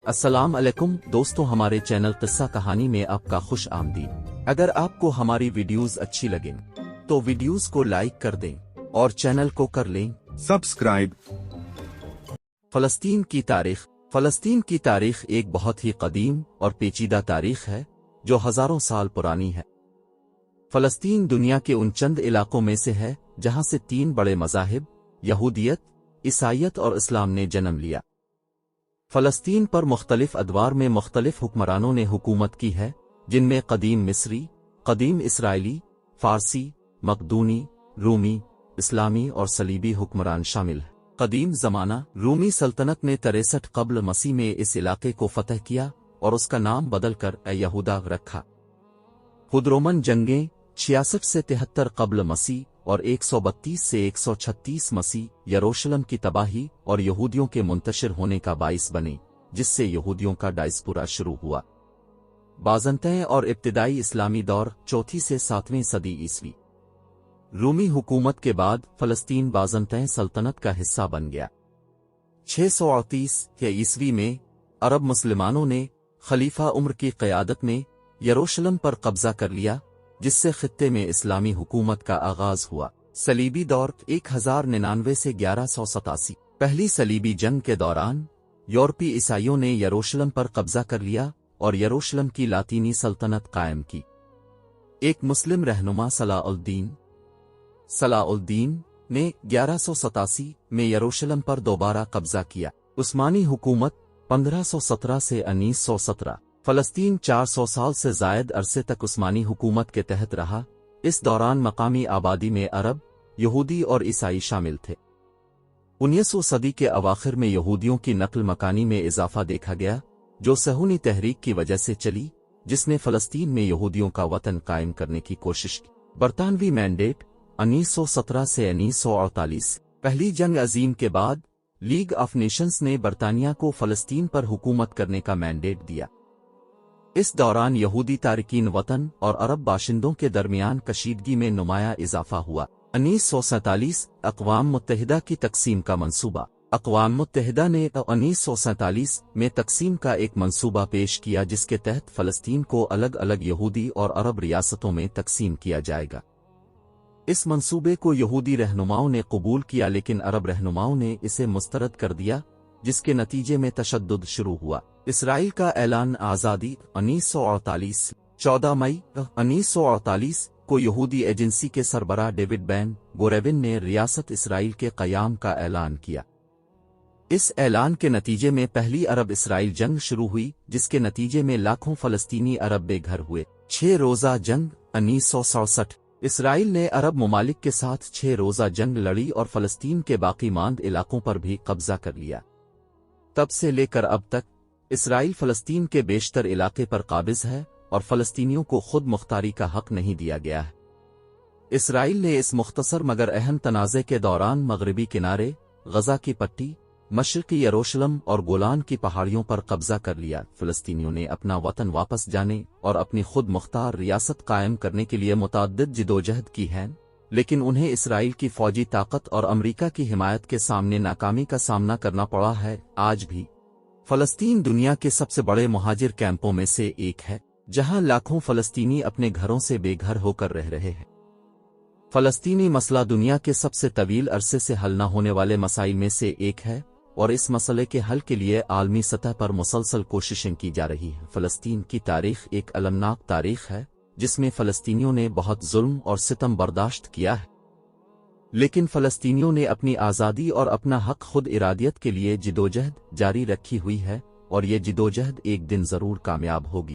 السلام علیکم دوستوں، ہمارے چینل قصہ کہانی میں آپ کا خوش آمدید۔ اگر آپ کو ہماری ویڈیوز اچھی لگیں تو ویڈیوز کو لائک کر دیں اور چینل کو کر لیں سبسکرائب۔ فلسطین کی تاریخ ایک بہت ہی قدیم اور پیچیدہ تاریخ ہے جو ہزاروں سال پرانی ہے۔ فلسطین دنیا کے ان چند علاقوں میں سے ہے جہاں سے تین بڑے مذاہب یہودیت، عیسائیت اور اسلام نے جنم لیا۔ فلسطین پر مختلف ادوار میں مختلف حکمرانوں نے حکومت کی ہے، جن میں قدیم مصری، قدیم اسرائیلی، فارسی، مقدونی، رومی، اسلامی اور صلیبی حکمران شامل ہیں۔ قدیم زمانہ رومی سلطنت نے 63 قبل مسیح میں اس علاقے کو فتح کیا اور اس کا نام بدل کر یہودا رکھا۔ خود رومن جنگیں 66 سے 73 قبل مسیح اور 132 سے 136 مسیح یروشلم کی تباہی اور یہودیوں کے منتشر ہونے کا باعث بنے، جس سے یہودیوں کا ڈائسپورا شروع ہوا۔ بازنطین اور ابتدائی اسلامی دور 4 سے 7ویں صدی عیسوی۔ رومی حکومت کے بعد فلسطین بازنطین سلطنت کا حصہ بن گیا۔ 638 عیسوی میں عرب مسلمانوں نے خلیفہ عمر کی قیادت میں یروشلم پر قبضہ کر لیا، جس سے خطے میں اسلامی حکومت کا آغاز ہوا۔ صلیبی دور 1099 سے 1187۔ پہلی صلیبی جنگ کے دوران یورپی عیسائیوں نے یروشلم پر قبضہ کر لیا اور یروشلم کی لاطینی سلطنت قائم کی۔ ایک مسلم رہنما صلاح الدین نے 1187 میں یروشلم پر دوبارہ قبضہ کیا۔ عثمانی حکومت 1517 سے 1917۔ فلسطین 400 سال سے زائد عرصے تک عثمانی حکومت کے تحت رہا۔ اس دوران مقامی آبادی میں عرب، یہودی اور عیسائی شامل تھے۔ 19ویں صدی کے اواخر میں یہودیوں کی نقل مکانی میں اضافہ دیکھا گیا، جو صہیونی تحریک کی وجہ سے چلی، جس نے فلسطین میں یہودیوں کا وطن قائم کرنے کی کوشش کی۔ برطانوی مینڈیٹ 1917 سے 1948۔ پہلی جنگ عظیم کے بعد لیگ آف نیشنز نے برطانیہ کو فلسطین پر حکومت کرنے کا مینڈیٹ دیا۔ اس دوران یہودی تارکین وطن اور عرب باشندوں کے درمیان کشیدگی میں نمایاں اضافہ ہوا۔ 1947 اقوام متحدہ کی تقسیم کا منصوبہ۔ اقوام متحدہ نے 1947 میں تقسیم کا ایک منصوبہ پیش کیا، جس کے تحت فلسطین کو الگ الگ یہودی اور عرب ریاستوں میں تقسیم کیا جائے گا۔ اس منصوبے کو یہودی رہنماؤں نے قبول کیا، لیکن عرب رہنماؤں نے اسے مسترد کر دیا، جس کے نتیجے میں تشدد شروع ہوا۔ اسرائیل کا اعلان آزادی 1948۔ 14 مئی 1948 کو یہودی ایجنسی کے سربراہ ڈیوڈ بین گوریون نے ریاست اسرائیل کے قیام کا اعلان کیا۔ اس اعلان کے نتیجے میں پہلی عرب اسرائیل جنگ شروع ہوئی، جس کے نتیجے میں لاکھوں فلسطینی عرب بے گھر ہوئے۔ 6 روزہ جنگ 1967۔ اسرائیل نے عرب ممالک کے ساتھ 6 روزہ جنگ لڑی اور فلسطین کے باقی ماند علاقوں پر بھی قبضہ کر لیا۔ تب سے لے کر اب تک اسرائیل فلسطین کے بیشتر علاقے پر قابض ہے اور فلسطینیوں کو خود مختاری کا حق نہیں دیا گیا ہے۔ اسرائیل نے اس مختصر مگر اہم تنازع کے دوران مغربی کنارے، غزہ کی پٹی، مشرقی یروشلم اور گولان کی پہاڑیوں پر قبضہ کر لیا۔ فلسطینیوں نے اپنا وطن واپس جانے اور اپنی خود مختار ریاست قائم کرنے کے لیے متعدد جدوجہد کی ہے، لیکن انہیں اسرائیل کی فوجی طاقت اور امریکہ کی حمایت کے سامنے ناکامی کا سامنا کرنا پڑا ہے۔ آج بھی فلسطین دنیا کے سب سے بڑے مہاجر کیمپوں میں سے ایک ہے، جہاں لاکھوں فلسطینی اپنے گھروں سے بے گھر ہو کر رہ رہے ہیں۔ فلسطینی مسئلہ دنیا کے سب سے طویل عرصے سے حل نہ ہونے والے مسائل میں سے ایک ہے، اور اس مسئلے کے حل کے لیے عالمی سطح پر مسلسل کوششیں کی جا رہی ہیں۔ فلسطین کی تاریخ ایک المناک تاریخ ہے، جس میں فلسطینیوں نے بہت ظلم اور ستم برداشت کیا ہے، لیکن فلسطینیوں نے اپنی آزادی اور اپنا حق خود ارادیت کے لیے جدوجہد جاری رکھی ہوئی ہے، اور یہ جدوجہد ایک دن ضرور کامیاب ہوگی۔